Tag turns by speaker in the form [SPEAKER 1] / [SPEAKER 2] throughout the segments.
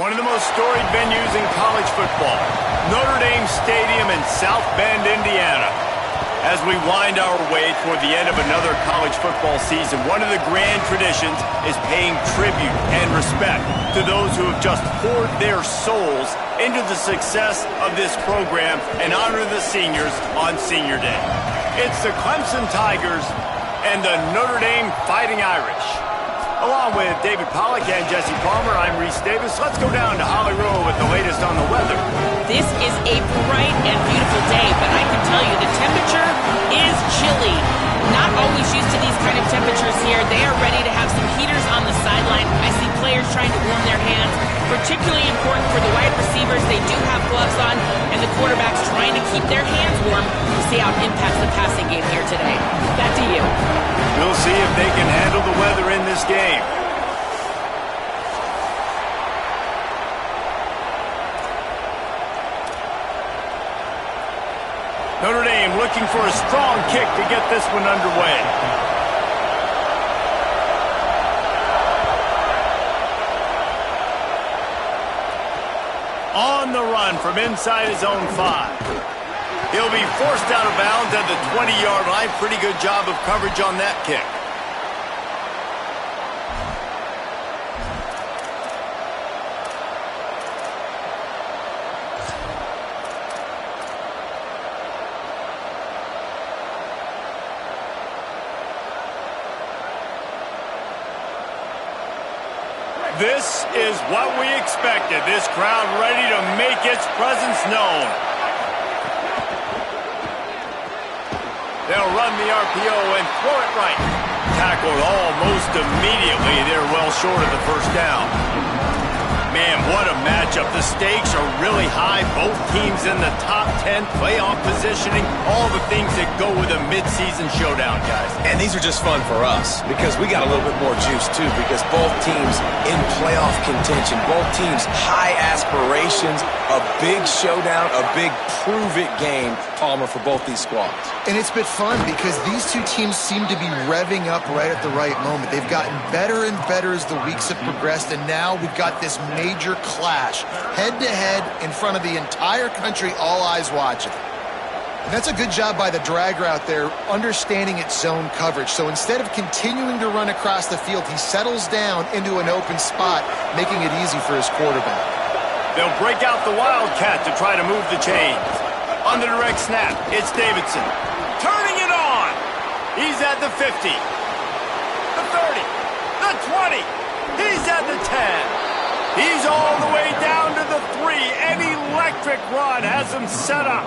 [SPEAKER 1] One of the most storied venues in college football, Notre Dame Stadium in South Bend, Indiana. As we wind our way toward the end of another college football season, one of the grand traditions is paying tribute and respect to those who have just poured their souls into the success of this program and honor the seniors on Senior Day. It's the Clemson Tigers and the Notre Dame Fighting Irish. Along with David Pollack and Jesse Palmer, I'm Reese Davis. Let's go down to Holly Rowe with the latest on the weather.
[SPEAKER 2] This is a bright and beautiful day, but I can tell you the temperature is chilly. Not always used to these kind of temperatures here. They are ready to have some heaters on the sideline. I see players trying to warm their hands. Particularly important for the wide receivers. They do have gloves on, and the quarterbacks trying to keep their hands warm to see how it impacts the passing game here today. Back to you.
[SPEAKER 1] We'll see if they can handle the weather in this game. Notre Dame looking for a strong kick to get this one underway. On the run from inside his own 5. He'll be forced out of bounds at the 20-yard line. Pretty good job of coverage on that kick. This is what we expected. This crowd ready to make its presence known. They'll run the RPO and throw it right. Tackled almost immediately. They're well short of the first down. Man, what a matchup. The stakes are really high. Both teams in the top 10, playoff positioning, all the things that go with a midseason showdown, guys.
[SPEAKER 3] And these are just fun for us because we got a little bit more juice, too, because both teams in playoff contention, both teams high aspirations, a big showdown, a big prove-it game, Palmer, for both these squads.
[SPEAKER 4] And it's been fun because these two teams seem to be revving up right at the right moment. They've gotten better and better as the weeks have progressed, and now we've got this major clash, head-to-head in front of the entire country, all eyes watching. And that's a good job by the drag route there, understanding its zone coverage. So instead of continuing to run across the field, he settles down into an open spot, making it easy for his quarterback.
[SPEAKER 1] They'll break out the Wildcat to try to move the chains. On the direct snap, it's Davidson. Turning it on. He's at the 50. The 30. The 20. He's at the 10. He's all the way down to the 3. An electric run has him set up.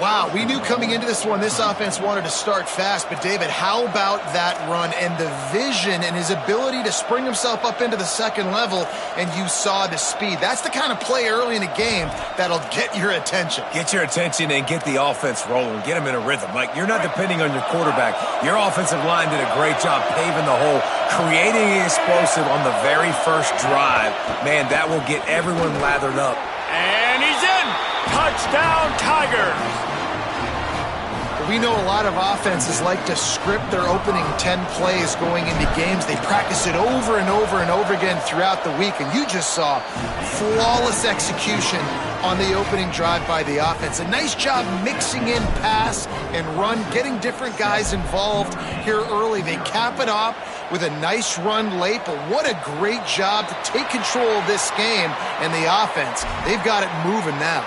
[SPEAKER 4] Wow, we knew coming into this one, this offense wanted to start fast, but David, how about that run and the vision and his ability to spring himself up into the second level, and you saw the speed. That's the kind of play early in a game that'll get your attention.
[SPEAKER 3] Get your attention and get the offense rolling. Get them in a rhythm. Like, you're not depending on your quarterback. Your offensive line did a great job paving the hole, creating an explosive on the very first drive. Man, that will get everyone lathered up.
[SPEAKER 1] And he's in. Touchdown, Tigers.
[SPEAKER 4] We know a lot of offenses like to script their opening 10 plays going into games. They practice it over and over and over again throughout the week, and you just saw flawless execution on the opening drive by the offense. A nice job mixing in pass and run, getting different guys involved here early. They cap it off with a nice run late, but what a great job to take control of this game and the offense. They've got it moving now.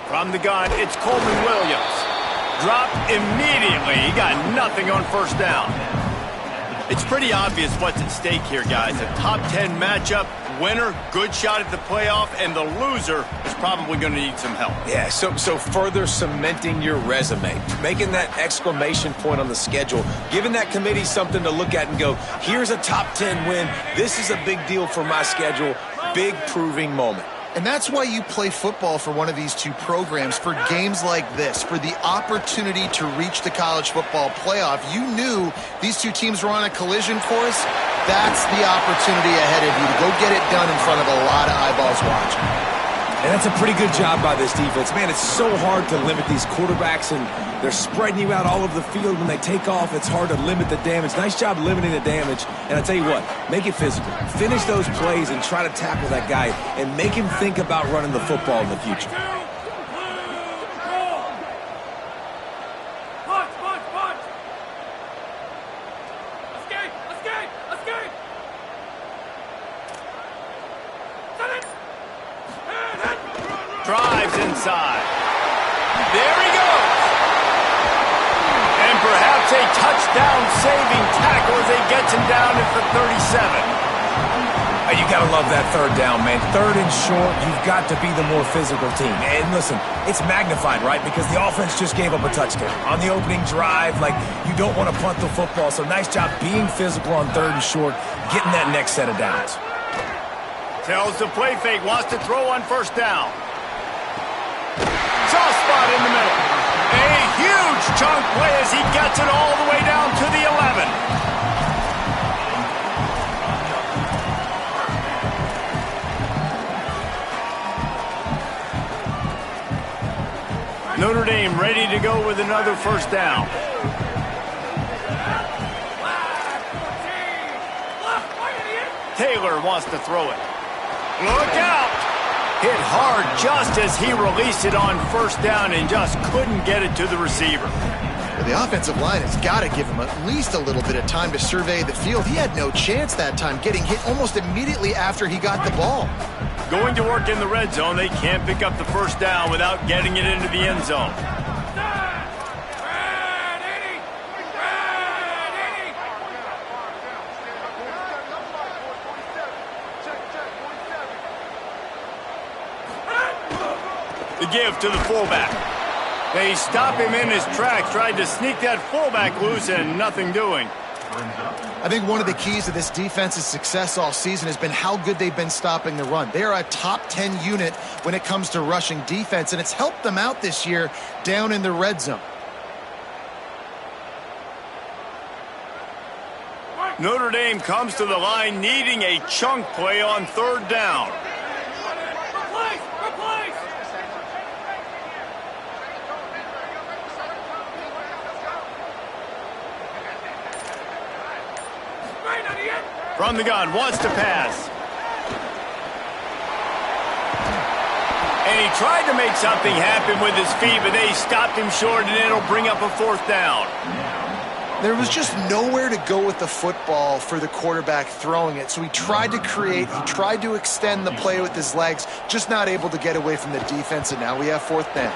[SPEAKER 1] From the gun, it's Coleman Williams. Dropped immediately. He got nothing on first down. It's pretty obvious what's at stake here, guys. A top 10 matchup, winner, good shot at the playoff, and the loser is probably going to need some help.
[SPEAKER 3] Yeah, so further cementing your resume, making that exclamation point on the schedule, giving that committee something to look at and go, here's a top 10 win. This is a big deal for my schedule. Big proving moment.
[SPEAKER 4] And that's why you play football for one of these two programs, for games like this, for the opportunity to reach the college football playoff. You knew these two teams were on a collision course. That's the opportunity ahead of you to go get it done in front of a lot of eyeballs watching.
[SPEAKER 3] And that's a pretty good job by this defense. Man, it's so hard to limit these quarterbacks, and they're spreading you out all over the field. When they take off, it's hard to limit the damage. Nice job limiting the damage. And I tell you what, make it physical. Finish those plays and try to tackle that guy and make him think about running the football in the future.
[SPEAKER 1] Drives inside. There he goes. And perhaps a touchdown-saving tackle as they get him down at the 37.
[SPEAKER 3] You got to love that third down, man. Third and short, you've got to be the more physical team. And listen, it's magnified, right? Because the offense just gave up a touchdown. On the opening drive, like, you don't want to punt the football. So nice job being physical on third and short, getting that next set of downs.
[SPEAKER 1] Tells the play fake, wants to throw on first down. Soft spot in the middle. A huge chunk play as he gets it all the way down to the 11. Notre Dame ready to go with another first down. Taylor wants to throw it. Look out! Hit hard just as he released it on first down and just couldn't get it to the receiver.
[SPEAKER 4] Well, the offensive line has got to give him at least a little bit of time to survey the field. He had no chance that time, getting hit almost immediately after he got the ball.
[SPEAKER 1] Going to work in the red zone, they can't pick up the first down without getting it into the end zone. The give to the fullback. They stop him in his tracks, tried to sneak that fullback loose, and nothing doing.
[SPEAKER 4] I think one of the keys to this defense's success all season has been how good they've been stopping the run. They are a top 10 unit when it comes to rushing defense, and it's helped them out this year down in the red zone.
[SPEAKER 1] Notre Dame comes to the line needing a chunk play on third down. From the gun, wants to pass. And he tried to make something happen with his feet, but they stopped him short, and it'll bring up a fourth down.
[SPEAKER 4] There was just nowhere to go with the football for the quarterback throwing it, so he tried to create, he tried to extend the play with his legs, just not able to get away from the defense, and now we have fourth down.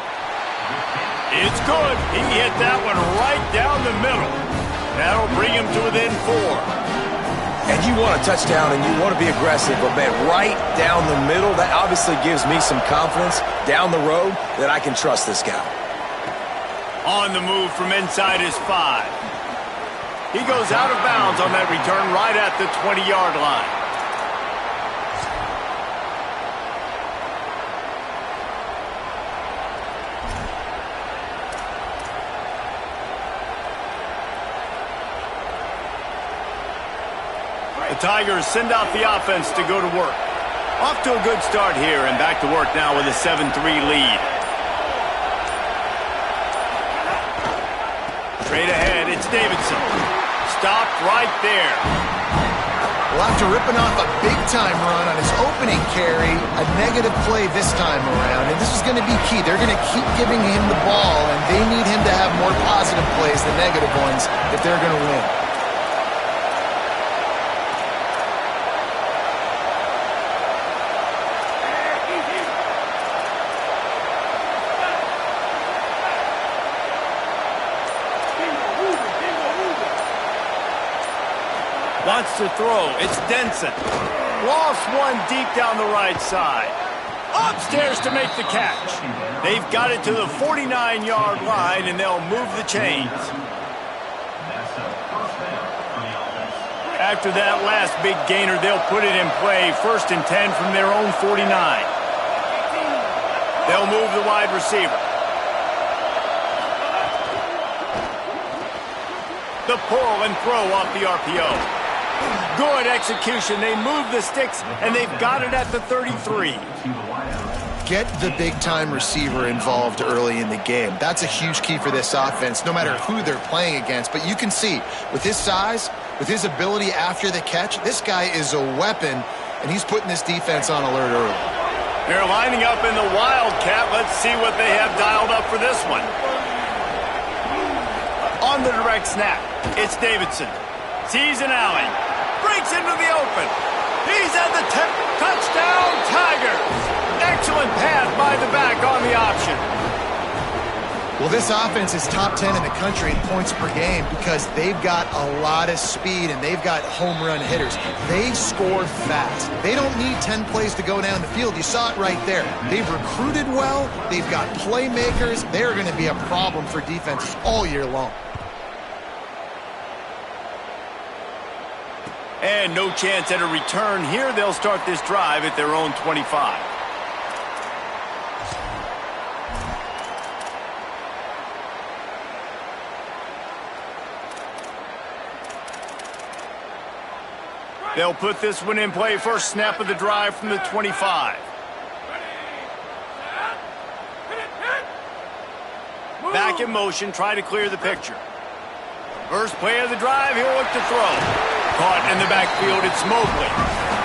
[SPEAKER 1] It's good. He hit that one right down the middle. That'll bring him to within 4.
[SPEAKER 3] And you want a touchdown and you want to be aggressive, but man, right down the middle, that obviously gives me some confidence down the road that I can trust this guy.
[SPEAKER 1] On the move from inside his 5. He goes out of bounds on that return right at the 20-yard line. The Tigers send out the offense to go to work. Off to a good start here and back to work now with a 7-3 lead. Straight ahead, it's Davidson. Stopped right there.
[SPEAKER 4] Well, after ripping off a big-time run on his opening carry, a negative play this time around, and this is going to be key. They're going to keep giving him the ball, and they need him to have more positive plays than negative ones if they're going to win.
[SPEAKER 1] Wants to throw. It's Denson. Lost one deep down the right side. Upstairs to make the catch. They've got it to the 49-yard line, and they'll move the chains. After that last big gainer, they'll put it in play. 1st and 10 from their own 49. They'll move the wide receiver. The pull and throw off the RPO. Good execution. They move the sticks, and they've got it at the 33.
[SPEAKER 4] Get the big-time receiver involved early in the game. That's a huge key for this offense, no matter who they're playing against. But you can see, with his size, with his ability after the catch, this guy is a weapon, and he's putting this defense on alert early.
[SPEAKER 1] They're lining up in the Wildcat. Let's see what they have dialed up for this one. On the direct snap, it's Davidson. Sees an alley. Breaks into the open. He's at the 10. Touchdown, Tigers. Excellent pass by the back on the option.
[SPEAKER 4] Well, this offense is top 10 in the country in points per game because they've got a lot of speed and they've got home run hitters. They score fast. They don't need 10 plays to go down the field. You saw it right there. They've recruited well. They've got playmakers. They're going to be a problem for defenses all year long.
[SPEAKER 1] And no chance at a return here. They'll start this drive at their own 25. They'll put this one in play. First snap of the drive from the 25. Back in motion, try to clear the picture. First play of the drive, he'll look to throw. Caught in the backfield, it's Mobley.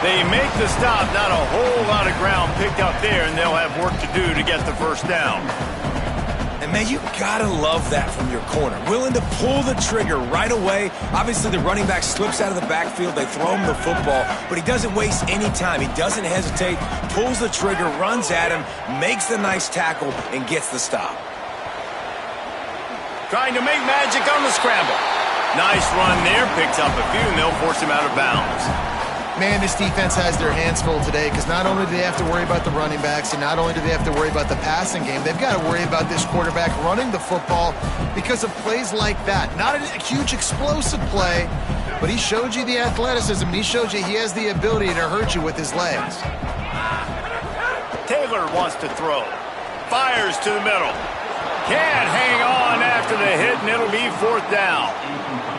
[SPEAKER 1] They make the stop, not a whole lot of ground picked up there, and they'll have work to do to get the first down.
[SPEAKER 3] And, man, you gotta love that from your corner. Willing to pull the trigger right away. Obviously, the running back slips out of the backfield. They throw him the football, but he doesn't waste any time. He doesn't hesitate, pulls the trigger, runs at him, makes the nice tackle, and gets the stop.
[SPEAKER 1] Trying to make magic on the scramble. Nice run there, picks up a few, and they'll force him out of bounds.
[SPEAKER 4] Man, this defense has their hands full today because not only do they have to worry about the running backs and not only do they have to worry about the passing game, they've got to worry about this quarterback running the football because of plays like that. Not a huge explosive play, but he showed you the athleticism. He showed you he has the ability to hurt you with his legs.
[SPEAKER 1] Taylor wants to throw. Fires to the middle. Can't hang on after the hit, and it'll be fourth down.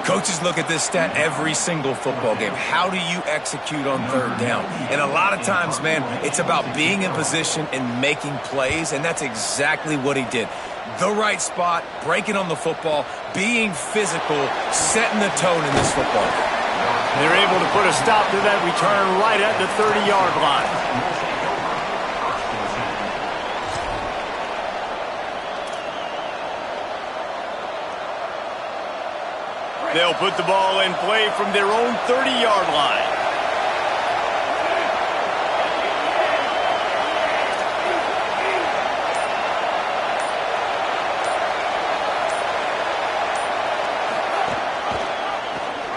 [SPEAKER 3] Coaches look at this stat every single football game. How do you execute on third down? And a lot of times, man, it's about being in position and making plays, and that's exactly what he did. The right spot, breaking on the football, being physical, setting the tone in this football game.
[SPEAKER 1] They're able to put a stop to that return right at the 30-yard line. They'll put the ball in play from their own 30-yard line.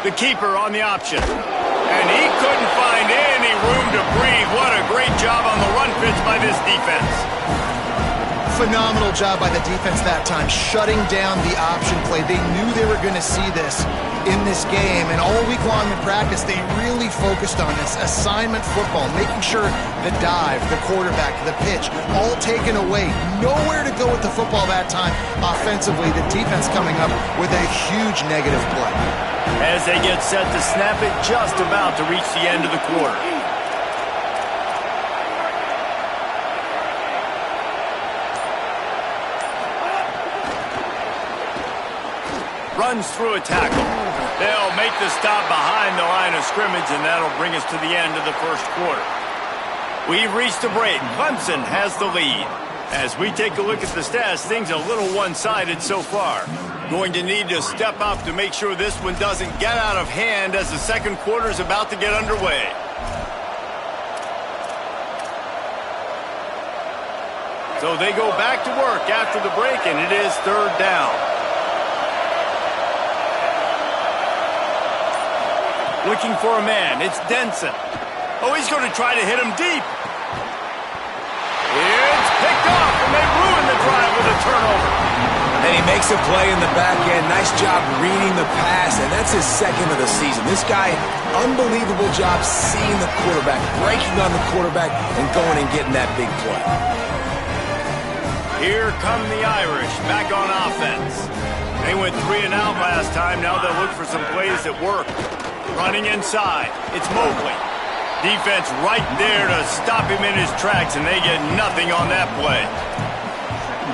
[SPEAKER 1] The keeper on the option. And he couldn't find any room to breathe. What a great job on the run fits by this defense.
[SPEAKER 4] Phenomenal job by the defense that time, shutting down the option play. They knew they were going to see this in this game, and all week long in practice, they really focused on this assignment football, making sure the dive, the quarterback, the pitch, all taken away. Nowhere to go with the football that time. Offensively, the defense coming up with a huge negative play.
[SPEAKER 1] As they get set to snap it, just about to reach the end of the quarter. Runs through a tackle. They'll make the stop behind the line of scrimmage, and that'll bring us to the end of the first quarter. We've reached a break. Clemson has the lead. As we take a look at the stats, things a little one-sided so far. Going to need to step up to make sure this one doesn't get out of hand as the second quarter is about to get underway. So they go back to work after the break, and it is third down. Looking for a man. It's Denson. Oh, he's going to try to hit him deep. It's picked off, and they ruin the drive with a turnover.
[SPEAKER 3] And he makes a play in the back end. Nice job reading the pass, and that's his second of the season. This guy, unbelievable job seeing the quarterback, breaking on the quarterback, and going and getting that big play.
[SPEAKER 1] Here come the Irish back on offense. They went 3 and out last time. Now they'll look for some plays that work. Running inside. It's Mobley. Defense right there to stop him in his tracks, and they get nothing on that play.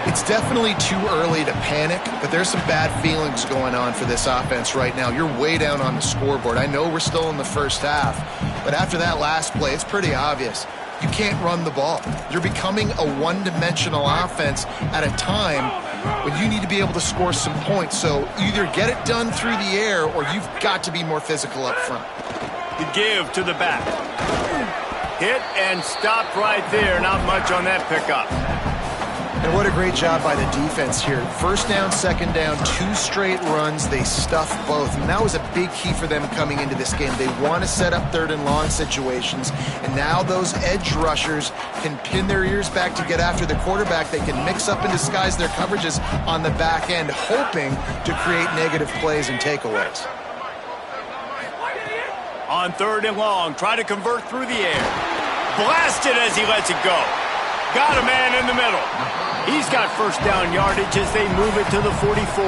[SPEAKER 4] It's definitely too early to panic, but there's some bad feelings going on for this offense right now. You're way down on the scoreboard. I know we're still in the first half, but after that last play, it's pretty obvious. You can't run the ball. You're becoming a one-dimensional offense at a time when you need to be able to score some points. So either get it done through the air or you've got to be more physical up front.
[SPEAKER 1] The give to the back. Hit and stopped right there. Not much on that pickup.
[SPEAKER 4] And what a great job by the defense here. First down, second down, 2 straight runs. They stuffed both. And that was a big key for them coming into this game. They want to set up 3rd and long situations. And now those edge rushers can pin their ears back to get after the quarterback. They can mix up and disguise their coverages on the back end, hoping to create negative plays and takeaways.
[SPEAKER 1] On 3rd and long, try to convert through the air. Blasted as he lets it go. Got a man in the middle. He's got first down yardage as they move it to the 44.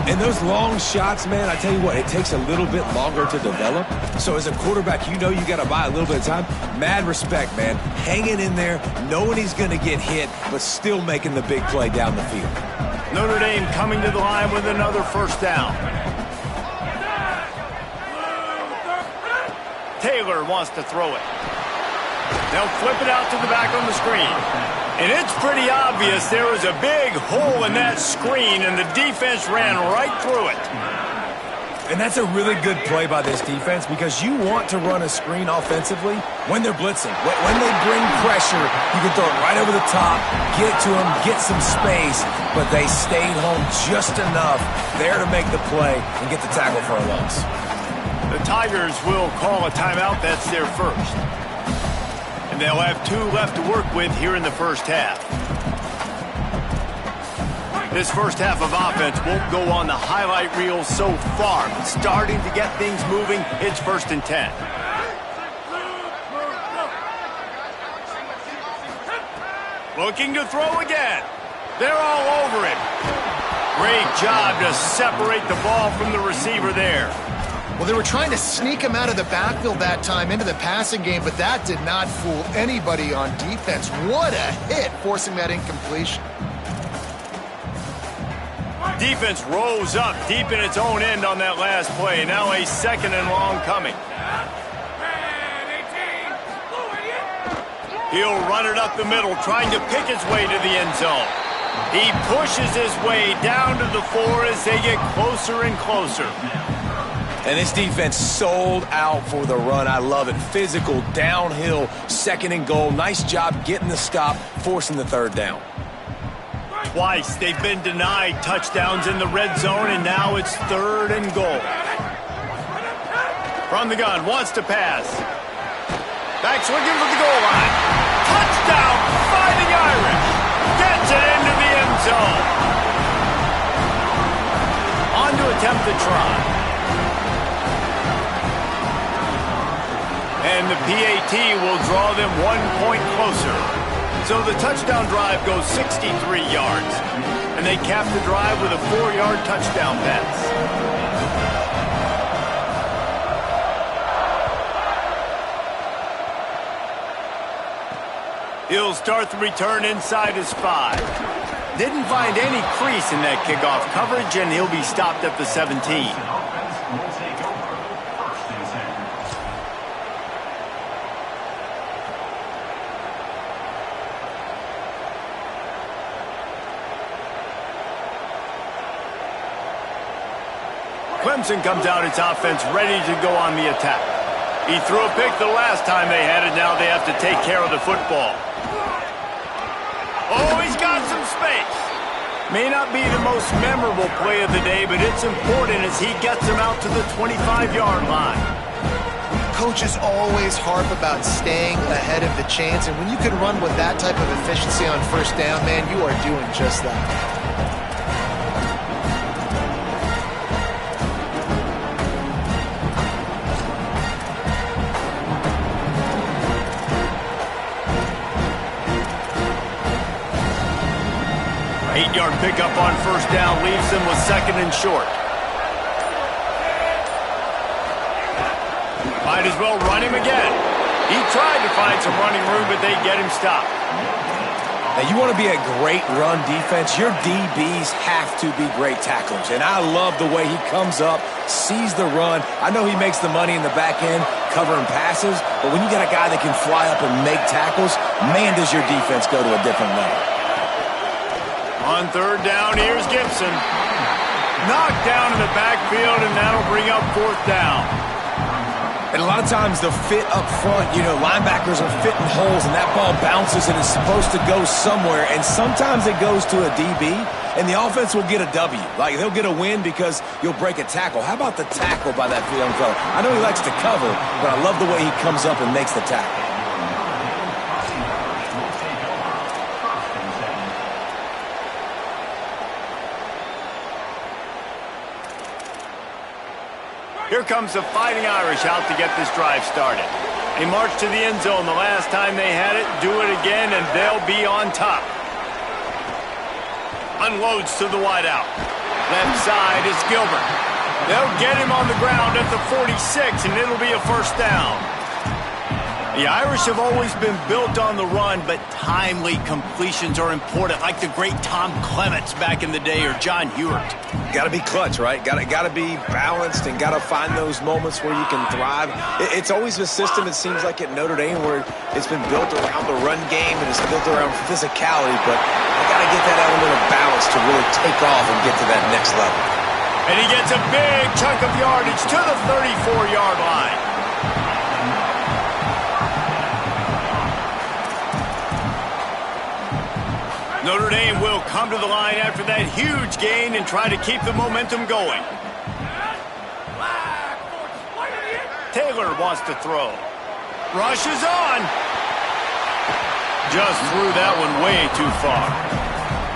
[SPEAKER 3] And those long shots, man, I tell you what, it takes a little bit longer to develop. So as a quarterback, you know you got to buy a little bit of time. Mad respect, man. Hanging in there, knowing he's going to get hit, but still making the big play down the field.
[SPEAKER 1] Notre Dame coming to the line with another first down. Taylor wants to throw it. They'll flip it out to the back on the screen. And it's pretty obvious there was a big hole in that screen, and the defense ran right through it.
[SPEAKER 3] And that's a really good play by this defense because you want to run a screen offensively when they're blitzing. When they bring pressure, you can throw it right over the top, get to them, get some space, but they stayed home just enough there to make the play and get the tackle for a loss.
[SPEAKER 1] The Tigers will call a timeout. That's their first. And they'll have 2 left to work with here in the first half. This first half of offense won't go on the highlight reel so far. But starting to get things moving, it's 1st and 10. Looking to throw again. They're all over it. Great job to separate the ball from the receiver there.
[SPEAKER 4] Well, they were trying to sneak him out of the backfield that time into the passing game, but that did not fool anybody on defense. What a hit, forcing that incompletion.
[SPEAKER 1] Defense rose up deep in its own end on that last play. Now a 2nd and long coming. He'll run it up the middle, trying to pick his way to the end zone. He pushes his way down to the 4 as they get closer and closer.
[SPEAKER 3] And this defense sold out for the run. I love it. Physical, downhill, 2nd and goal. Nice job getting the stop, forcing the 3rd down.
[SPEAKER 1] Twice they've been denied touchdowns in the red zone, and now it's 3rd and goal. From the gun, wants to pass. Back swinging for the goal line. Touchdown, Fighting Irish. Gets it into the end zone. On to attempt the try. And the PAT will draw them 1 point closer. So the touchdown drive goes 63 yards. And they cap the drive with a 4-yard touchdown pass. He'll start the return inside his 5. Didn't find any crease in that kickoff coverage, and he'll be stopped at the 17. Clemson comes out its offense ready to go on the attack. He threw a pick the last time they had it. Now they have to take care of the football. Oh, he's got some space. May not be the most memorable play of the day, but it's important as he gets him out to the 25-yard line.
[SPEAKER 4] Coaches always harp about staying ahead of the chance, and when you can run with that type of efficiency on first down, man, you are doing just that.
[SPEAKER 1] 8-yard pickup on first down leaves them with 2nd and short. Might as well run him again. He tried to find some running room, but they get him stopped.
[SPEAKER 3] Now, you want to be a great run defense, your DBs have to be great tacklers. And I love the way he comes up, sees the run. I know he makes the money in the back end covering passes, but when you got a guy that can fly up and make tackles, man, does your defense go to a different level.
[SPEAKER 1] On 3rd down, here's Gibson. Knocked down in the backfield, and that'll bring up 4th down.
[SPEAKER 3] And a lot of times the fit up front, linebackers are fitting holes and that ball bounces and it's supposed to go somewhere. And sometimes it goes to a DB and the offense will get a W. Like they'll get a win because you'll break a tackle. How about the tackle by that young fella? I know he likes to cover, but I love the way he comes up and makes the tackle.
[SPEAKER 1] Here comes the Fighting Irish out to get this drive started. They marched to the end zone the last time they had it, do it again, and they'll be on top. Unloads to the wideout. Left side is Gilbert. They'll get him on the ground at the 46, and it'll be a 1st down. The Irish have always been built on the run, but timely completions are important, like the great Tom Clements back in the day or John Hewart.
[SPEAKER 3] Got to be clutch, right? Got to be balanced and got to find those moments where you can thrive. It's always a system, it seems like, at Notre Dame where it's been built around the run game and it's built around physicality, but I got to get that element of balance to really take off and get to that next level.
[SPEAKER 1] And he gets a big chunk of yardage to the 34-yard line. Notre Dame will come to the line after that huge gain and try to keep the momentum going. Taylor wants to throw. Rush is on. Just threw that one way too far.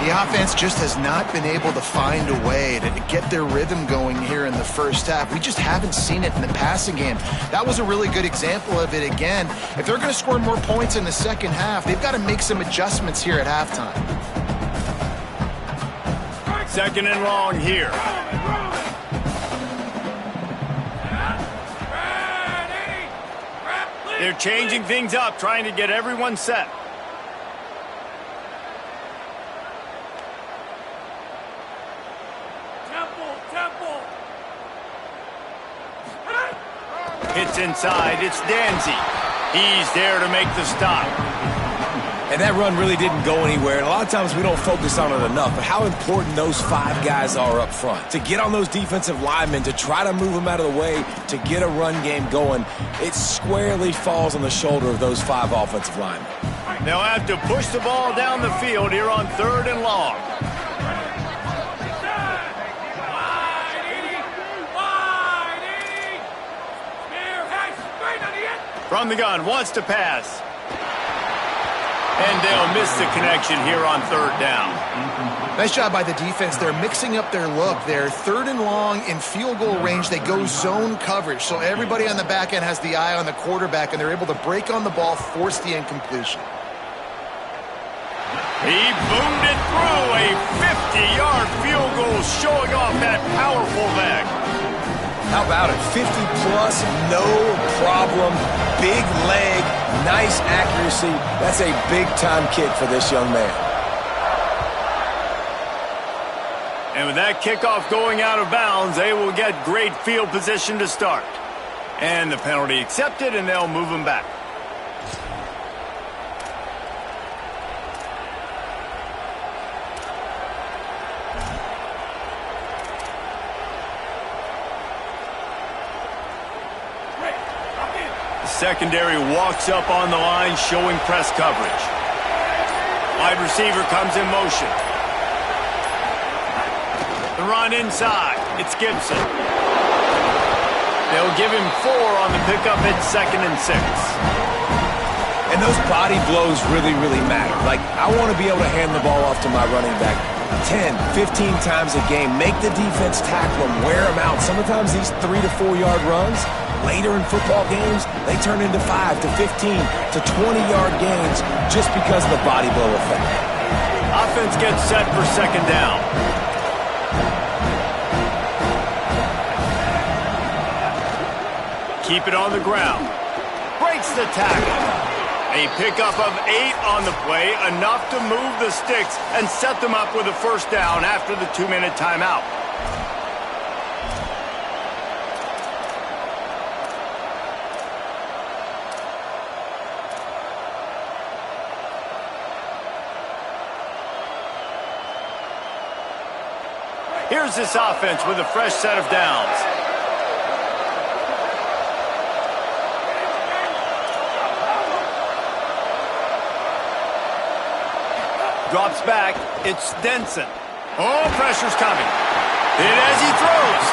[SPEAKER 4] The offense just has not been able to find a way to get their rhythm going here in the first half. We just haven't seen it in the passing game. That was a really good example of it again. If they're going to score more points in the second half, they've got to make some adjustments here at halftime.
[SPEAKER 1] 2nd and long here. They're changing things up, trying to get everyone set. Hits inside, it's Danzy. He's there to make the stop.
[SPEAKER 3] And that run really didn't go anywhere. And a lot of times we don't focus on it enough, but how important those 5 guys are up front. To get on those defensive linemen, to try to move them out of the way, to get a run game going, it squarely falls on the shoulder of those 5 offensive linemen.
[SPEAKER 1] They'll have to push the ball down the field here on 3rd and long. From the gun, wants to pass. And they'll miss the connection here on 3rd down.
[SPEAKER 4] Nice job by the defense. They're mixing up their look. They're 3rd and long in field goal range. They go zone coverage. So everybody on the back end has the eye on the quarterback, and they're able to break on the ball, force the incompletion.
[SPEAKER 1] He boomed it through a 50-yard field goal, showing off that powerful leg.
[SPEAKER 3] How about it? 50-plus, no problem. Big leg, nice accuracy. That's a big-time kick for this young man.
[SPEAKER 1] And with that kickoff going out of bounds, they will get great field position to start. And the penalty accepted, and they'll move him back. Secondary walks up on the line, showing press coverage. Wide receiver comes in motion. The run inside. It's Gibson. They'll give him 4 on the pickup at 2nd and 6.
[SPEAKER 3] And those body blows really, really matter. Like, I want to be able to hand the ball off to my running back 10, 15 times a game. Make the defense tackle them, wear them out. Sometimes these 3 to 4 yard runs, later in football games, they turn into 5 to 15 to 20 yard gains just because of the body blow effect.
[SPEAKER 1] offense gets set for second down. Keep it on the ground. Breaks the tackle. A pickup of 8 on the play, enough to move the sticks and set them up with a first down after the 2-minute timeout. Here's this offense with a fresh set of downs. Drops back. It's Denson. Oh, pressure's coming. In as he throws.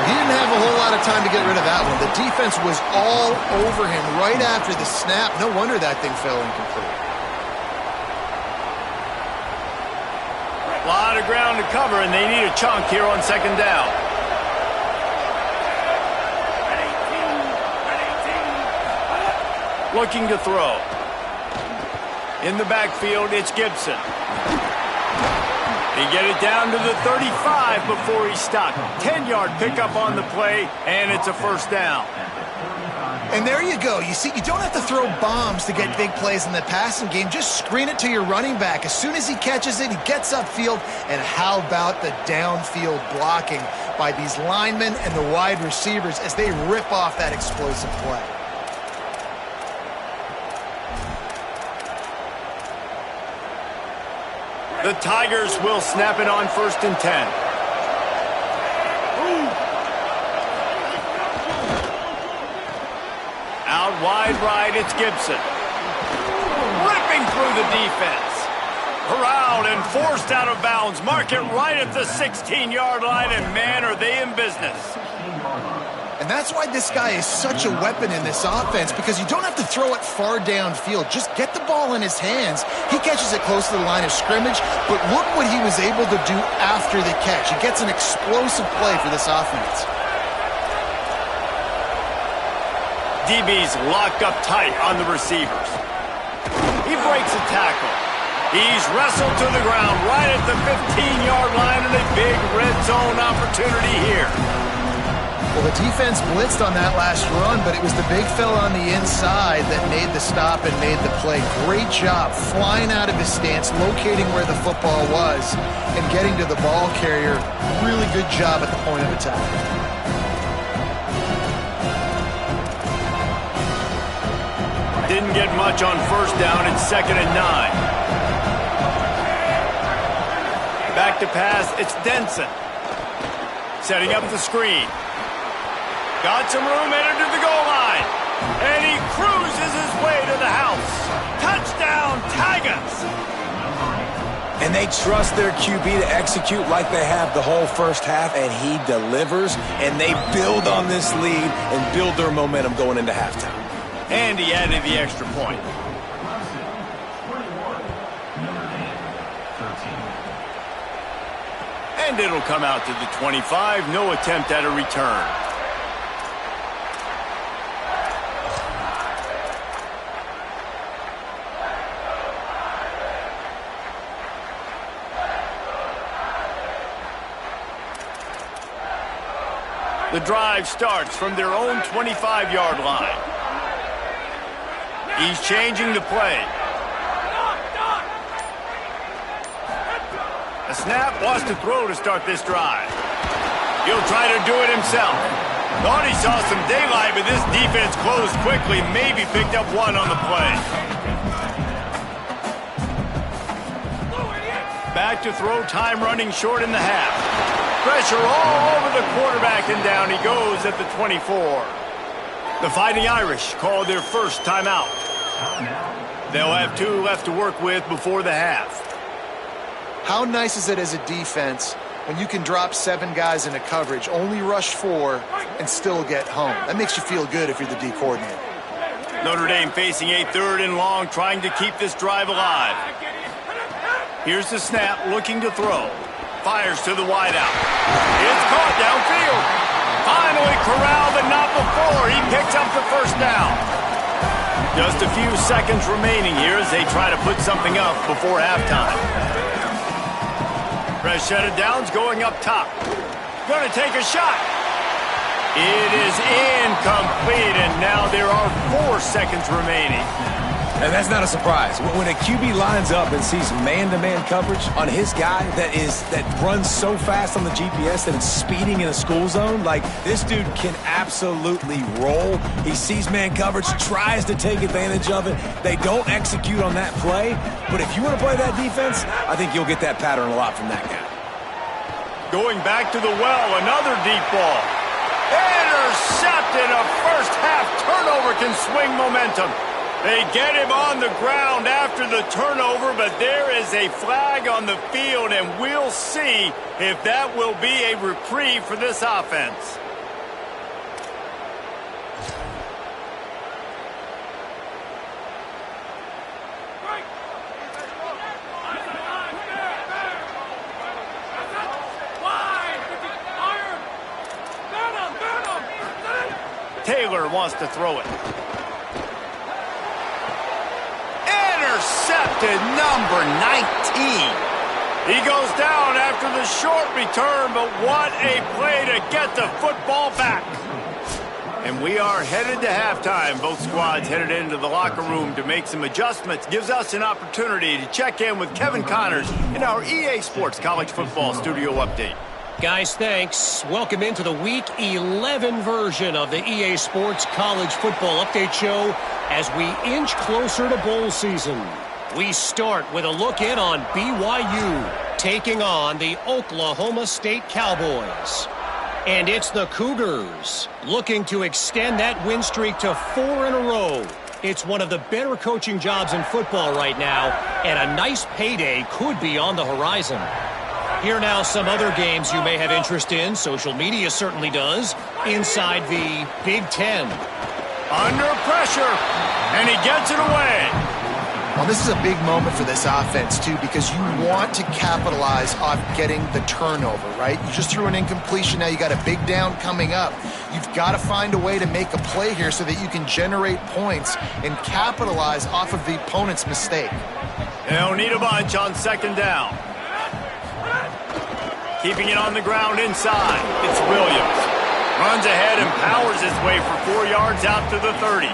[SPEAKER 4] He didn't have a whole lot of time to get rid of that one. The defense was all over him right after the snap. No wonder that thing fell incomplete.
[SPEAKER 1] A lot of ground to cover, and they need a chunk here on second down. Looking to throw. In the backfield, it's Gibson. He get it down to the 35 before he's stopped. 10-yard pickup on the play, and it's a first down.
[SPEAKER 4] And there you go. You see, you don't have to throw bombs to get big plays in the passing game. Just screen it to your running back. As soon as he catches it, he gets upfield. And how about the downfield blocking by these linemen and the wide receivers as they rip off that explosive play?
[SPEAKER 1] The Tigers will snap it on 1st and 10. Out wide right, it's Gibson. Ripping through the defense. Corralled and forced out of bounds. Mark it right at the 16-yard line, and man, are they in business.
[SPEAKER 4] And that's why this guy is such a weapon in this offense, because you don't have to throw it far downfield. Just get the ball in his hands. He catches it close to the line of scrimmage, but look what he was able to do after the catch. He gets an explosive play for this offense.
[SPEAKER 1] DB's locked up tight on the receivers. He breaks a tackle. He's wrestled to the ground right at the 15-yard line, and a big red zone opportunity here.
[SPEAKER 4] Well, the defense blitzed on that last run, but it was the big fella on the inside that made the stop and made the play. Great job flying out of his stance, locating where the football was, and getting to the ball carrier. Really good job at the point of attack.
[SPEAKER 1] Didn't get much on first down. It's 2nd and 9. Back to pass. It's Denson. Setting up the screen. Got some room, entered to the goal line. And he cruises his way to the house. Touchdown, Tigers!
[SPEAKER 3] And they trust their QB to execute like they have the whole first half, and he delivers, and they build on this lead and build their momentum going into halftime.
[SPEAKER 1] And he added the extra point. And it'll come out to the 25. No attempt at a return. The drive starts from their own 25-yard line. He's changing the play. A snap, wants to throw to start this drive. He'll try to do it himself. Thought he saw some daylight, but this defense closed quickly. Maybe picked up one on the play. Back to throw, time running short in the half. Pressure all over the quarterback, and down he goes at the 24. The Fighting Irish call their first timeout. They'll have 2 left to work with before the half.
[SPEAKER 4] How nice is it as a defense when you can drop 7 guys into coverage, only rush 4, and still get home? That makes you feel good if you're the D coordinator.
[SPEAKER 1] Notre Dame facing a 3rd and long, trying to keep this drive alive. Here's the snap, looking to throw. Fires to the wideout. It's caught downfield. Finally corralled, but not before. He picks up the first down. Just a few seconds remaining here as they try to put something up before halftime. a set of downs going up top. Going to take a shot. It is incomplete, and now there are 4 seconds remaining.
[SPEAKER 3] And that's not a surprise. When a QB lines up and sees man-to-man coverage on his guy that runs so fast on the GPS that it's speeding in a school zone, like, this dude can absolutely roll. He sees man coverage, tries to take advantage of it. They don't execute on that play. But if you want to play that defense, I think you'll get that pattern a lot from that guy.
[SPEAKER 1] Going back to the well, another deep ball. Intercepted. A first-half turnover can swing momentum. They get him on the ground after the turnover, but there is a flag on the field, and we'll see if that will be a reprieve for this offense. Taylor wants to throw it. Intercepted, number 19. He goes down after the short return, but what a play to get the football back. And we are headed to halftime. Both squads headed into the locker room to make some adjustments. Gives us an opportunity to check in with Kevin Connors in our EA Sports College Football Studio Update.
[SPEAKER 5] Guys, thanks. Welcome into the Week 11 version of the EA Sports College Football Update Show as we inch closer to bowl season. We start with a look in on BYU taking on the Oklahoma State Cowboys. And it's the Cougars looking to extend that win streak to 4 in a row. It's one of the better coaching jobs in football right now, and a nice payday could be on the horizon. Here now some other games you may have interest in. Social media certainly does. Inside the Big Ten.
[SPEAKER 1] Under pressure, and he gets it away.
[SPEAKER 4] Well, this is a big moment for this offense, too, because you want to capitalize off getting the turnover, right? You just threw an incompletion. Now you got a big down coming up. You've got to find a way to make a play here so that you can generate points and capitalize off of the opponent's mistake.
[SPEAKER 1] They'll need a bunch on second down. Keeping it on the ground inside. It's Williams. Runs ahead and powers his way for 4 yards out to the 30.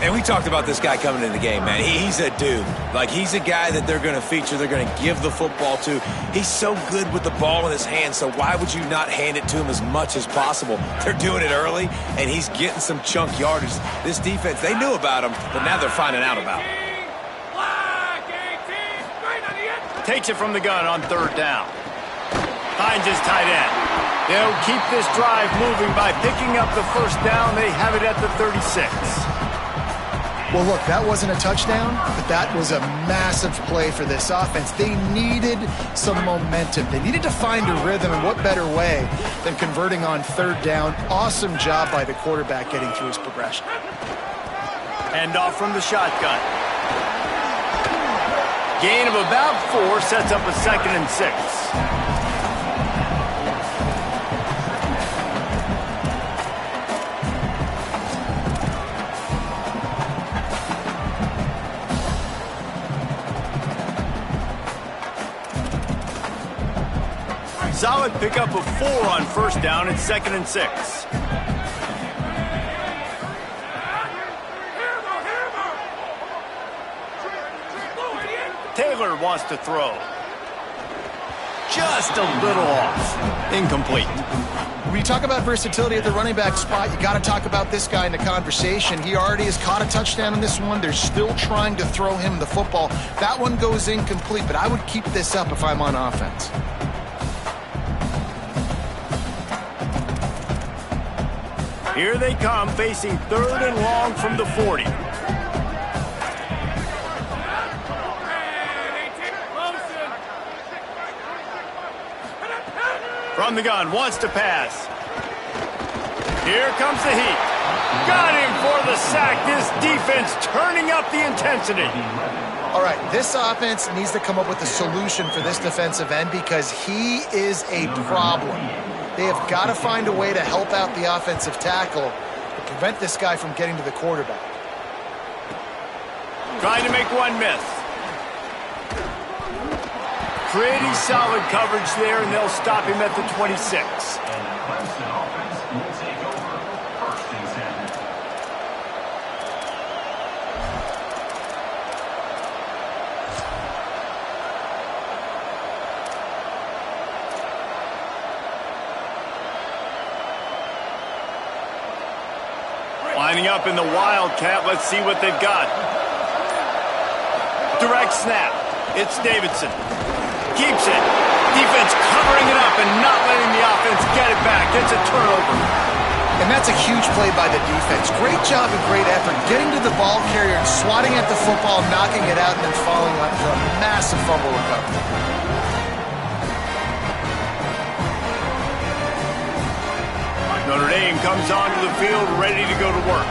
[SPEAKER 3] And we talked about this guy coming into the game, man. He's a dude. Like, he's a guy that they're going to feature, they're going to give the football to. He's so good with the ball in his hands, so why would you not hand it to him as much as possible? They're doing it early, and he's getting some chunk yardage. This defense, they knew about him, but now they're finding out about him.
[SPEAKER 1] Takes it from the gun on third down. Finds his tight end. They'll keep this drive moving by picking up the first down. They have it at the 36.
[SPEAKER 4] Well, look, that wasn't a touchdown, but that was a massive play for this offense. They needed some momentum. They needed to find a rhythm, and what better way than converting on third down. Awesome job by the quarterback getting through his progression.
[SPEAKER 1] Hand off from the shotgun. Gain of about 4 sets up a 2nd and 6. Solid pickup of 4 on first down and 2nd and 6. Taylor wants to throw. Just a little off. Incomplete.
[SPEAKER 4] When you talk about versatility at the running back spot, you got to talk about this guy in the conversation. He already has caught a touchdown in this one. They're still trying to throw him the football. That one goes incomplete, but I would keep this up if I'm on offense.
[SPEAKER 1] Here they come, facing 3rd and long from the 40. From the gun, wants to pass. Here comes the heat. Got him for the sack. This defense turning up the intensity.
[SPEAKER 4] All right, this offense needs to come up with a solution for this defensive end because he is a problem. They have got to find a way to help out the offensive tackle to prevent this guy from getting to the quarterback.
[SPEAKER 1] Trying to make one miss. Pretty solid coverage there, and they'll stop him at the 26. Lining up in the Wildcat. Let's see what they've got. Direct snap. It's Davidson. Keeps it. Defense covering it up and not letting the offense get it back. It's a turnover.
[SPEAKER 4] And that's a huge play by the defense. Great job and great effort getting to the ball carrier and swatting at the football, knocking it out, and then following up for a massive fumble recovery.
[SPEAKER 1] Notre Dame comes onto the field ready to go to work.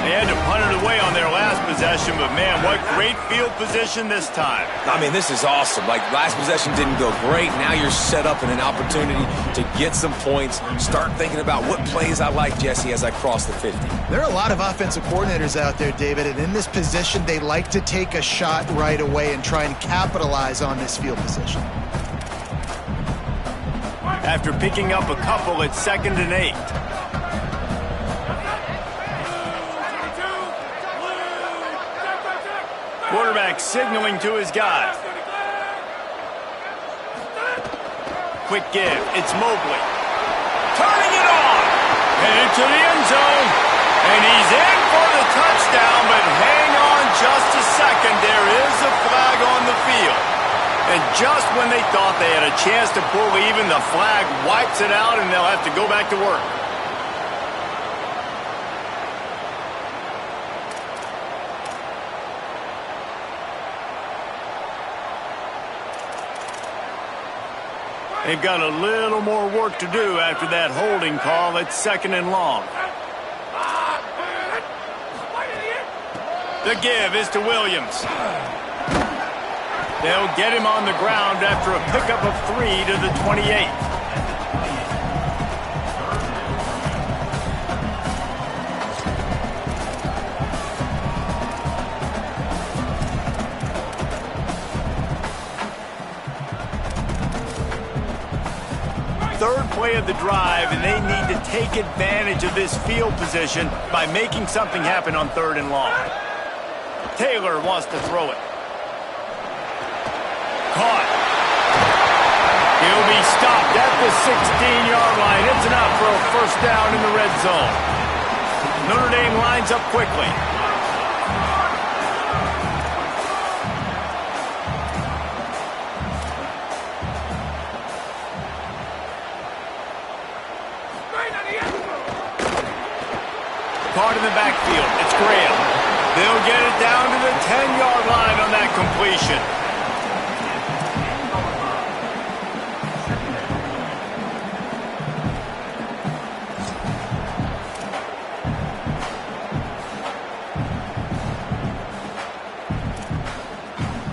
[SPEAKER 1] They had to punt it away on their last possession, but man, what great field position this time.
[SPEAKER 3] I mean, this is awesome. Like, last possession didn't go great. Now you're set up in an opportunity to get some points. Start thinking about what plays I like, Jesse, as I cross the 50.
[SPEAKER 4] There are a lot of offensive coordinators out there, David, and in this position, they like to take a shot right away and try and capitalize on this field position.
[SPEAKER 1] After picking up a couple, it's 2nd and 8. Quarterback signaling to his guy. Quick give. It's Mobley. Turning it on. And into the end zone. And he's in for the touchdown, but hang on just a second. There is a flag on the field. And just when they thought they had a chance to pull even, the flag wipes it out, and they'll have to go back to work. They've got a little more work to do after that holding call. It's 2nd and long. The give is to Williams. They'll get him on the ground after a pickup of 3 to the 28. Third play of the drive, and they need to take advantage of this field position by making something happen on 3rd and long. Taylor wants to throw it. Caught. He'll be stopped at the 16-yard line. It's enough for a first down in the red zone. Notre Dame lines up quickly. Caught in the backfield. It's Graham. They'll get it down to the 10-yard line on that completion.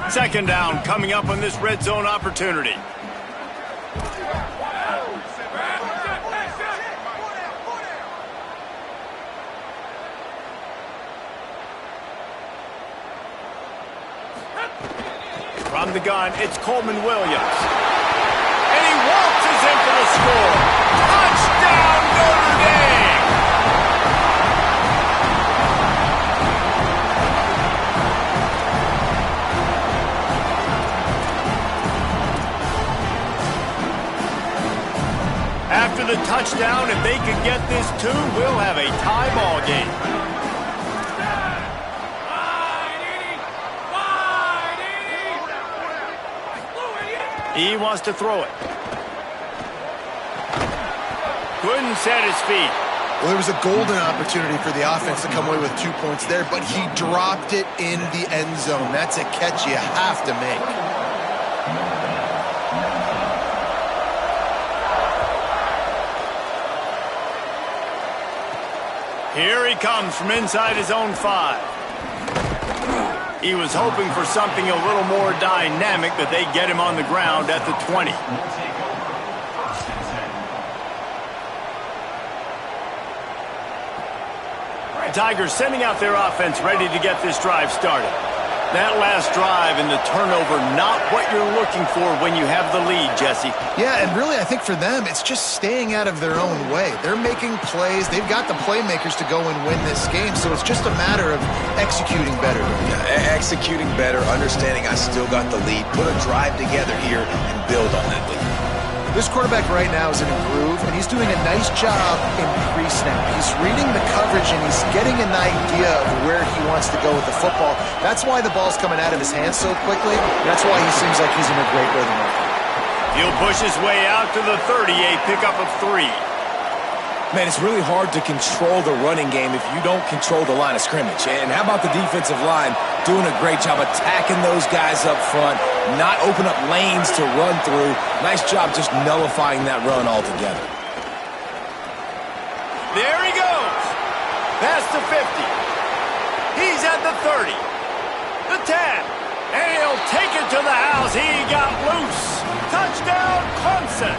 [SPEAKER 1] Second down coming up on this red zone opportunity. From the gun, it's Coleman Williams. And he waltzes in for the score. Touchdown, Notre Dame! After the touchdown, if they can get this too, we'll have a tie ball game. He wants to throw it. Couldn't set his feet.
[SPEAKER 4] Well, there was a golden opportunity for the offense to come away with 2 points there, but he dropped it in the end zone. That's a catch you have to make.
[SPEAKER 1] Here he comes from inside his own 5. He was hoping for something a little more dynamic, but they get him on the ground at the 20. Tigers sending out their offense ready to get this drive started. That last drive and the turnover, not what you're looking for when you have the lead, Jesse.
[SPEAKER 4] Yeah, and really I think for them, it's just staying out of their own way. They're making plays. They've got the playmakers to go and win this game, so it's just a matter of executing better.
[SPEAKER 3] Yeah, executing better, understanding I still got the lead, put a drive together here and build on that lead.
[SPEAKER 4] This quarterback right now is in a groove, and he's doing a nice job in pre-snap. He's reading the coverage, and he's getting an idea of where he wants to go with the football. That's why the ball's coming out of his hands so quickly. That's why he seems like he's in a great rhythm right now.
[SPEAKER 1] He'll push his way out to the 30, a pickup of 3.
[SPEAKER 3] Man, it's really hard to control the running game if you don't control the line of scrimmage. And how about the defensive line doing a great job attacking those guys up front, not open up lanes to run through. Nice job just nullifying that run altogether.
[SPEAKER 1] There he goes. Past the 50. He's at the 30. The 10. And he'll take it to the house. He got loose. Touchdown, Clemson.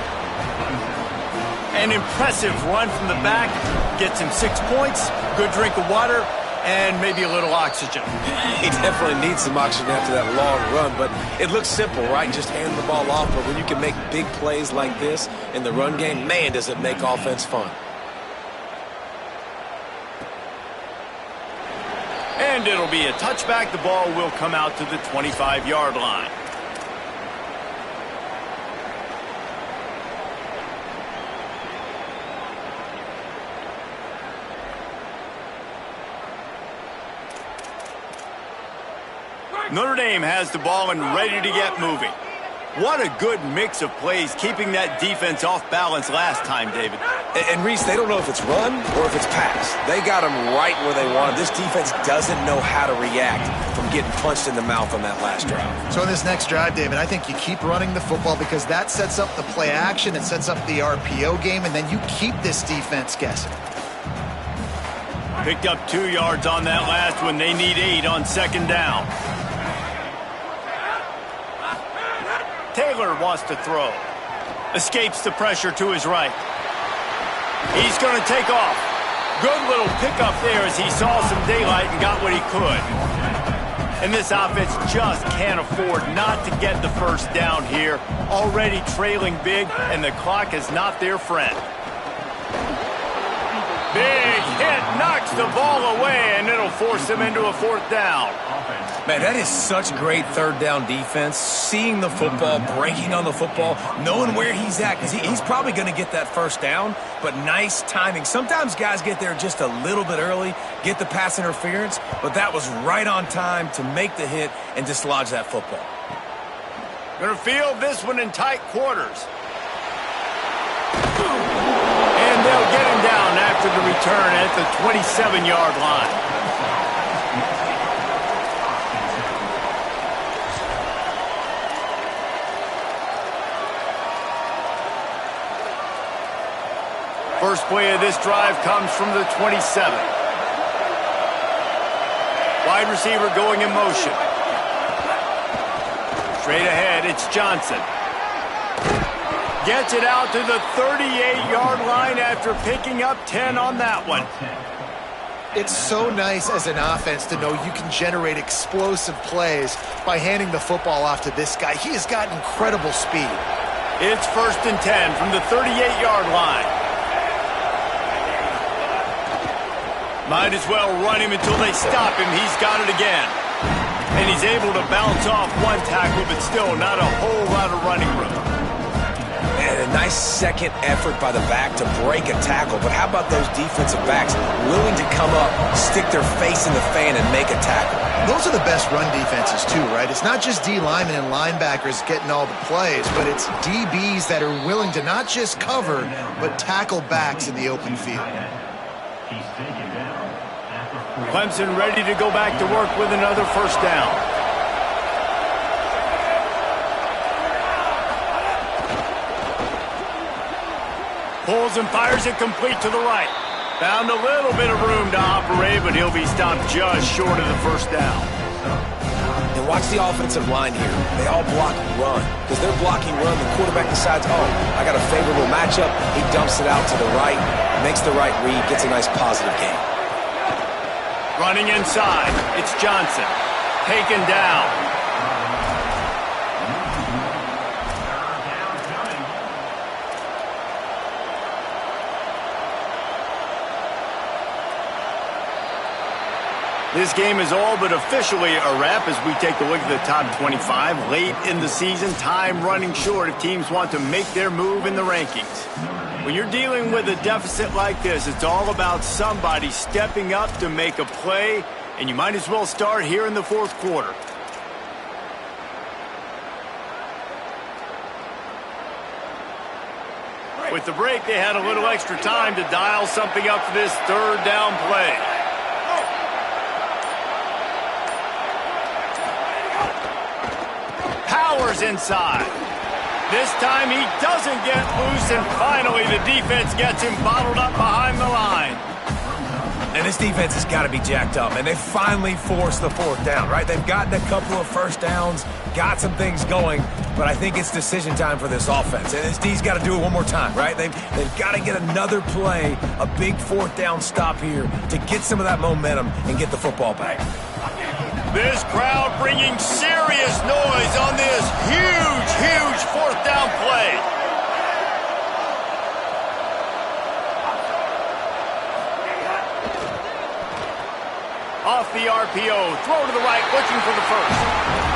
[SPEAKER 1] An impressive run from the back. Gets him 6 points, good drink of water, and maybe a little oxygen.
[SPEAKER 3] He definitely needs some oxygen after that long run, but it looks simple, right? Just hand the ball off, but when you can make big plays like this in the run game, man, does it make offense fun.
[SPEAKER 1] And it'll be a touchback. The ball will come out to the 25-yard line. Notre Dame has the ball and ready to get moving. What a good mix of plays, keeping that defense off balance last time, David.
[SPEAKER 3] And Reese, they don't know if it's run or if it's pass. They got them right where they want them. This defense doesn't know how to react from getting punched in the mouth on that last drive.
[SPEAKER 4] So in this next drive, David, I think you keep running the football because that sets up the play action, it sets up the RPO game, and then you keep this defense guessing.
[SPEAKER 1] Picked up 2 yards on that last one. They need 8 on second down. Taylor wants to throw. Escapes the pressure to his right. He's going to take off. Good little pickup there as he saw some daylight and got what he could. And this offense just can't afford not to get the first down here. Already trailing big, and the clock is not their friend. Big hit, knocks the ball away, and it'll force him into a 4th down.
[SPEAKER 3] Man, that is such great third down defense. Seeing the football, breaking on the football, knowing where he's at, because he's probably going to get that first down, but nice timing. Sometimes guys get there just a little bit early, get the pass interference, but that was right on time to make the hit and dislodge that football.
[SPEAKER 1] Going to field this one in tight quarters. And they'll get him down after the return at the 27-yard line. First play of this drive comes from the 27. Wide receiver going in motion. Straight ahead, it's Johnson. Gets it out to the 38-yard line after picking up 10 on that one.
[SPEAKER 4] It's so nice as an offense to know you can generate explosive plays by handing the football off to this guy. He has got incredible speed.
[SPEAKER 1] It's 1st and 10 from the 38-yard line. Might as well run him until they stop him. He's got it again. And he's able to bounce off one tackle, but still not a whole lot of running room.
[SPEAKER 3] And a nice second effort by the back to break a tackle. But how about those defensive backs willing to come up, stick their face in the fan, and make a tackle?
[SPEAKER 4] Those are the best run defenses too, right? It's not just D linemen and linebackers getting all the plays, but it's DBs that are willing to not just cover, but tackle backs in the open field.
[SPEAKER 1] Clemson ready to go back to work with another first down. Pulls and fires it complete to the right. Found a little bit of room to operate, but he'll be stopped just short of the first down.
[SPEAKER 3] And watch the offensive line here. They all block run. Because they're blocking run, the quarterback decides, oh, I got a favorable matchup. He dumps it out to the right, makes the right read, gets a nice positive gain.
[SPEAKER 1] Running inside, it's Johnson. taken down. This game is all but officially a wrap as we take a look at the top 25. Late in the season, time running short if teams want to make their move in the rankings. When you're dealing with a deficit like this, it's all about somebody stepping up to make a play, and you might as well start here in the fourth quarter. With the break, they had a little extra time to dial something up for this third down play. Powers inside. This time he doesn't get loose, and finally the defense gets him bottled up behind the line.
[SPEAKER 3] And this defense has got to be jacked up, and they finally forced the fourth down, right? They've gotten a couple of first downs, got some things going, but I think it's decision time for this offense. And this D's got to do it one more time, right? They've got to get another play, a big fourth down stop here to get some of that momentum and get the football back.
[SPEAKER 1] This crowd bringing serious noise on this huge fourth down play. Off the RPO, throw to the right, looking for the first.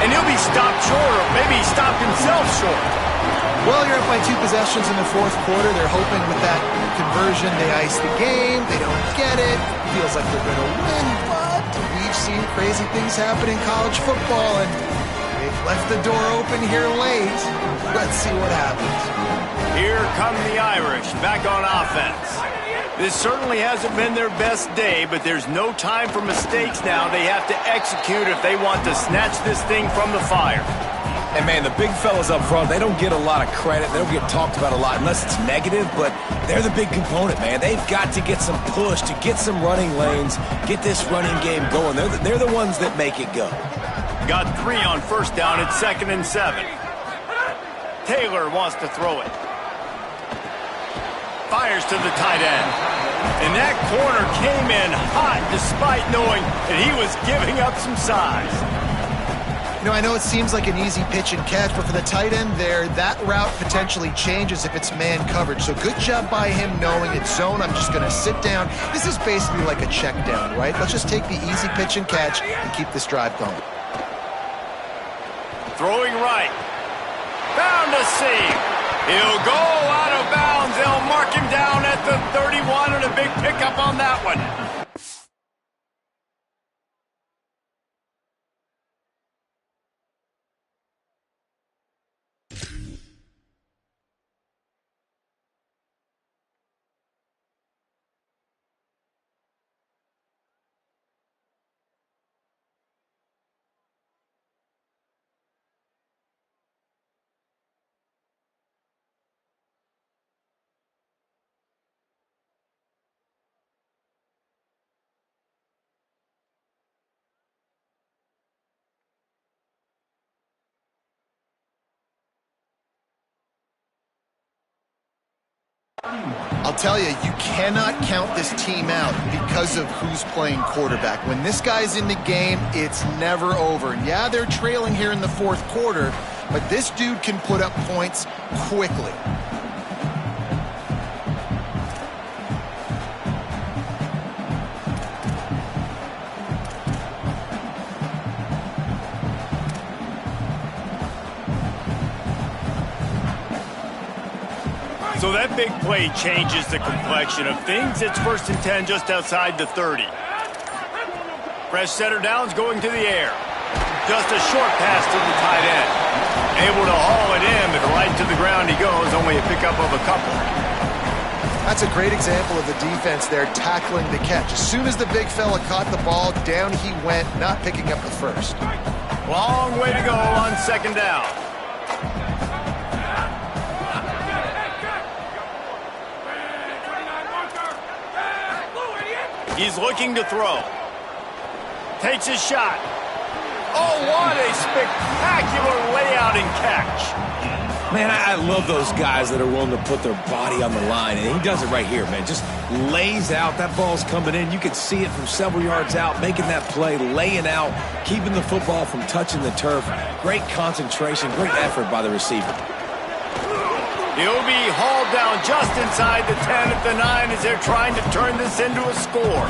[SPEAKER 1] And he'll be stopped short, or maybe he stopped himself short.
[SPEAKER 4] Well, you're up by 2 possessions in the fourth quarter. They're hoping with that conversion they ice the game. They don't get it. Feels like they're going to win, but we've seen crazy things happen in college football, and they've left the door open here late. Let's see what happens.
[SPEAKER 1] Here come the Irish, back on offense. This certainly hasn't been their best day, but there's no time for mistakes now. They have to execute if they want to snatch this thing from the fire.
[SPEAKER 3] And, man, the big fellas up front, they don't get a lot of credit. They don't get talked about a lot unless it's negative, but they're the big component, man. They've got to get some push, to get some running lanes, get this running game going. They're the ones that make it go.
[SPEAKER 1] Got 3 on first down at 2nd and 7. Taylor wants to throw it. Fires to the tight end. And that corner came in hot despite knowing that he was giving up some size.
[SPEAKER 4] You know, I know it seems like an easy pitch and catch, but for the tight end there, that route potentially changes if it's man coverage. So good job by him knowing it's zone. I'm just going to sit down. This is basically like a check down, right? Let's just take the easy pitch and catch and keep this drive going.
[SPEAKER 1] Throwing right. Found a seam. He'll go out of bounds. They'll mark him down at the 31, and a big pickup on that one.
[SPEAKER 4] I'll tell you, you cannot count this team out because of who's playing quarterback. When this guy's in the game, it's never over. And yeah, they're trailing here in the fourth quarter, but this dude can put up points quickly.
[SPEAKER 1] So that big play changes the complexion of things. It's 1st and 10 just outside the 30. Fresh setter downs going to the air. Just a short pass to the tight end. Able to haul it in, but right to the ground he goes, only a pickup of a couple.
[SPEAKER 4] That's a great example of the defense there tackling the catch. As soon as the big fella caught the ball, down he went, not picking up the first.
[SPEAKER 1] Long way to go on 2nd down. He's looking to throw. Takes his shot. Oh, what a spectacular layout and catch.
[SPEAKER 3] Man, I love those guys that are willing to put their body on the line, and he does it right here, man. Just lays out. That ball's coming in. You can see it from several yards out, making that play, laying out, keeping the football from touching the turf. Great concentration, great effort by the receiver.
[SPEAKER 1] He'll be hauled down just inside the 10 at the 9 as they're trying to turn this into a score.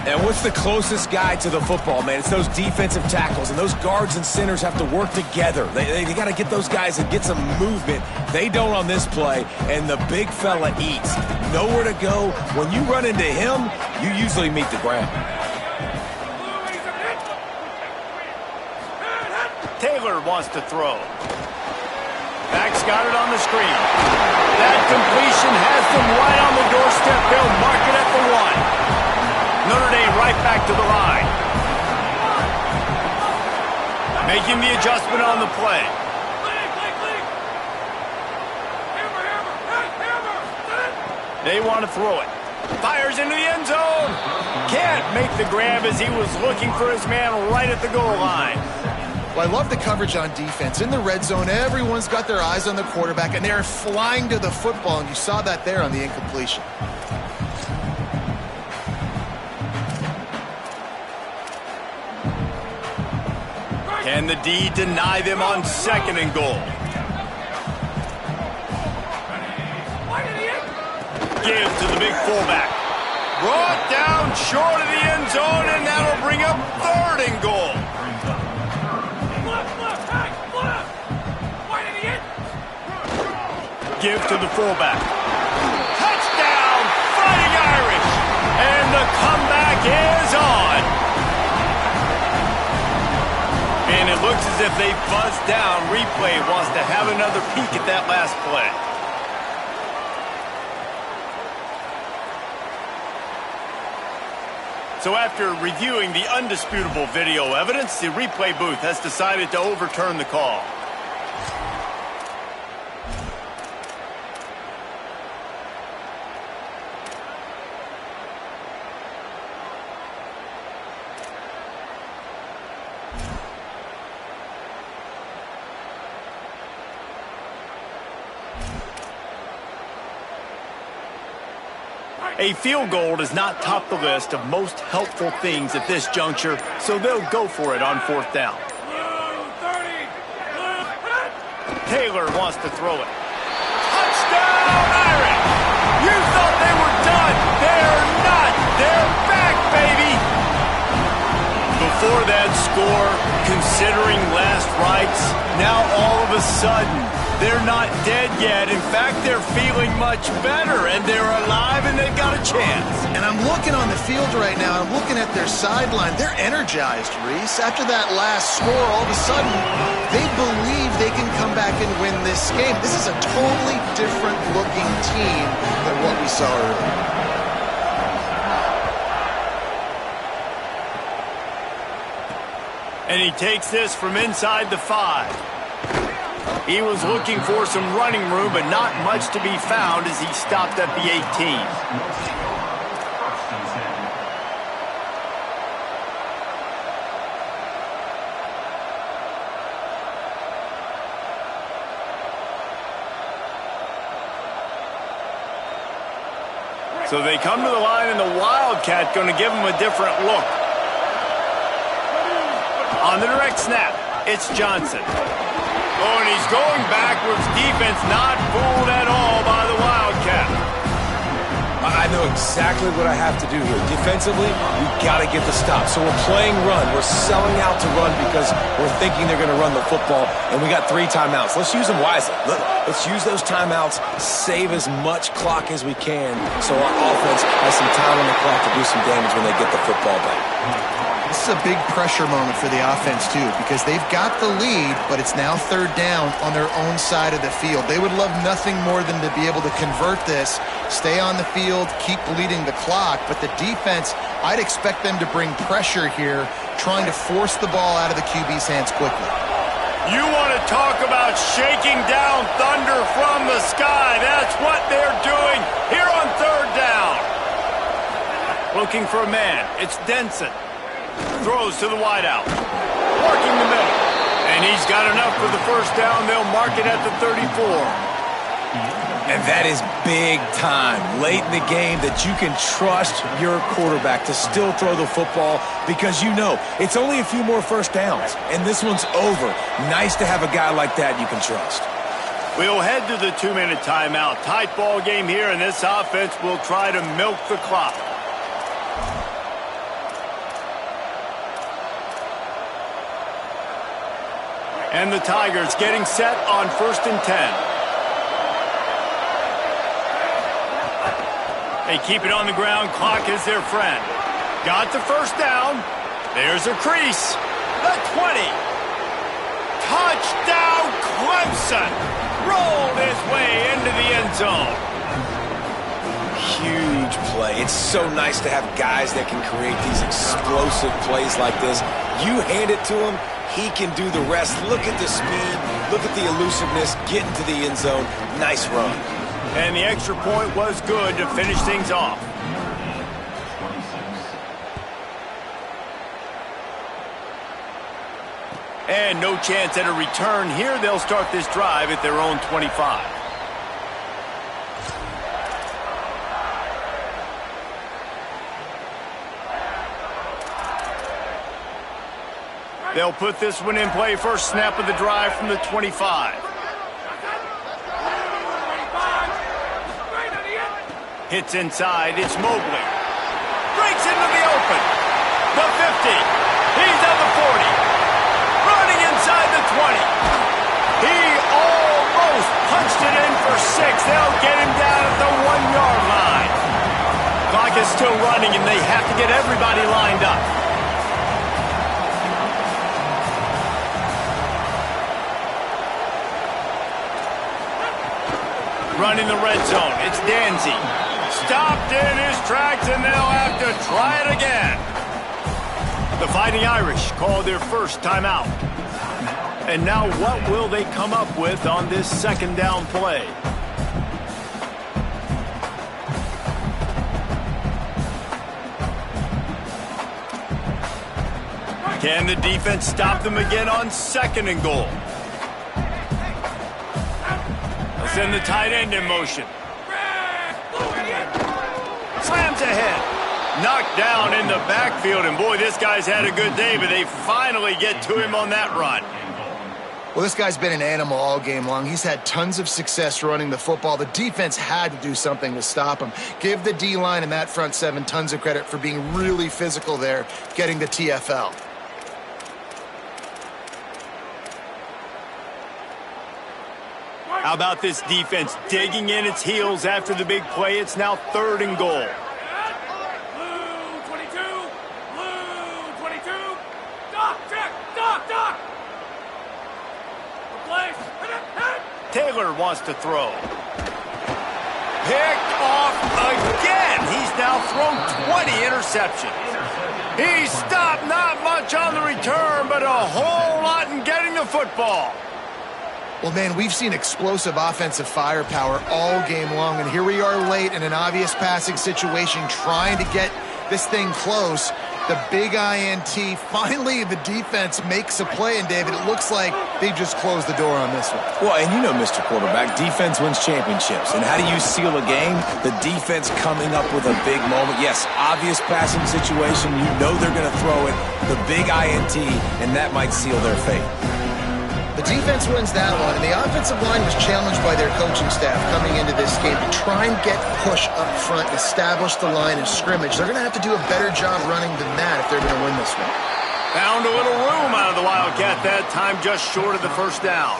[SPEAKER 3] And what's the closest guy to the football, man? It's those defensive tackles, and those guards and centers have to work together. They got to get those guys and get some movement. They don't on this play, and the big fella eats. Nowhere to go. When you run into him, you usually meet the ground.
[SPEAKER 1] Taylor wants to throw. Max got it on the screen. That completion has them right on the doorstep. They'll mark it at the 1. Notre Dame right back to the line. Making the adjustment on the play. They want to throw it. Fires into the end zone. Can't make the grab as he was looking for his man right at the goal line.
[SPEAKER 4] Well, I love the coverage on defense. In the red zone, everyone's got their eyes on the quarterback, and they're flying to the football, and you saw that there on the incompletion.
[SPEAKER 1] Can the D deny them on 2nd and goal? Gives to the big fullback. Brought down short of the end zone, and that'll bring up 3rd and goal. Give to the fullback. Touchdown, Fighting Irish! And the comeback is on. And it looks as if they buzzed down. Replay wants to have another peek at that last play. So after reviewing the undisputable video evidence, the replay booth has decided to overturn the call. A field goal does not top the list of most helpful things at this juncture, so they'll go for it on 4th down. Taylor wants to throw it. Touchdown, Irish! You thought they were done. They're not. They're back, baby! Before that score, considering last rites, now all of a sudden, they're not dead yet. In fact, they're feeling much better, and they're alive, and they've got a chance.
[SPEAKER 4] And I'm looking on the field right now. I'm looking at their sideline. They're energized, Reese. After that last score, all of a sudden, they believe they can come back and win this game. This is a totally different-looking team than what we saw earlier.
[SPEAKER 1] And he takes this from inside the 5. He was looking for some running room, but not much to be found as he stopped at the 18. So they come to the line, and the Wildcat going to give him a different look. On the direct snap, it's Johnson. Oh, and he's going backwards. Defense not fooled at all by the Wildcat.
[SPEAKER 3] I know exactly what I have to do here. Defensively, we've got to get the stop. So we're playing run. We're selling out to run because we're thinking they're going to run the football, and we got 3 timeouts. Let's use them wisely. Let's use those timeouts, save as much clock as we can so our offense has some time on the clock to do some damage when they get the football back.
[SPEAKER 4] This is a big pressure moment for the offense, too, because they've got the lead, but it's now 3rd down on their own side of the field. They would love nothing more than to be able to convert this, stay on the field, keep bleeding the clock, but the defense, I'd expect them to bring pressure here, trying to force the ball out of the QB's hands quickly.
[SPEAKER 1] You want to talk about shaking down thunder from the sky. That's what they're doing here on 3rd down. Looking for a man. It's Denson. Throws to the wideout. Working the middle. And he's got enough for the first down. They'll mark it at the 34.
[SPEAKER 3] And that is big time, late in the game, that you can trust your quarterback to still throw the football because you know it's only a few more first downs, and this one's over. Nice to have a guy like that you can trust.
[SPEAKER 1] We'll head to the 2-minute timeout. Tight ball game here, and this offense will try to milk the clock. And the Tigers getting set on 1st and 10. They keep it on the ground. Clock is their friend. Got the first down. There's a crease. The 20. Touchdown, Clemson. Rolled his way into the end zone.
[SPEAKER 3] Huge play. It's so nice to have guys that can create these explosive plays like this. You hand it to him, he can do the rest. Look at the speed. Look at the elusiveness. Get into the end zone. Nice run.
[SPEAKER 1] And the extra point was good to finish things off. And no chance at a return here. They'll start this drive at their own 25. They'll put this one in play. First snap of the drive from the 25. Hits inside. It's Mobley. Breaks into the open. The 50. He's at the 40. Running inside the 20. He almost punched it in for 6. They'll get him down at the 1-yard line. Clock is still running, and they have to get everybody lined up. Running the red zone. It's Danzy. Stopped in his tracks, and they'll have to try it again. The Fighting Irish call their first timeout. And now what will they come up with on this second down play? Can the defense stop them again on 2nd and goal? They'll send the tight end in motion. Slams ahead. Knocked down in the backfield, and boy, this guy's had a good day, but they finally get to him on that run.
[SPEAKER 4] Well, this guy's been an animal all game long. He's had tons of success running the football. The defense had to do something to stop him. Give the D-line and that front 7 tons of credit for being really physical there, getting the TFL.
[SPEAKER 1] How about this defense digging in its heels after the big play? It's now 3rd and goal.
[SPEAKER 6] Blue 22. Blue 22. Doc, check. Doc. Replace.
[SPEAKER 1] Taylor wants to throw. Picked off again. He's now thrown 20 interceptions. He stopped not much on the return, but a whole lot in getting the football.
[SPEAKER 4] Well, man, we've seen explosive offensive firepower all game long, and here we are late in an obvious passing situation trying to get this thing close. The big INT, finally the defense makes a play, and David, it looks like they've just closed the door on this one.
[SPEAKER 3] Well, and you know, Mr. Quarterback, defense wins championships. And how do you seal a game? The defense coming up with a big moment. Yes, obvious passing situation. You know they're going to throw it. The big INT, and that might seal their fate.
[SPEAKER 4] The defense wins that one, and the offensive line was challenged by their coaching staff coming into this game to try and get push up front and establish the line of scrimmage. They're going to have to do a better job running than that if they're going to win this one.
[SPEAKER 1] Found a little room out of the Wildcat that time, just short of the first down.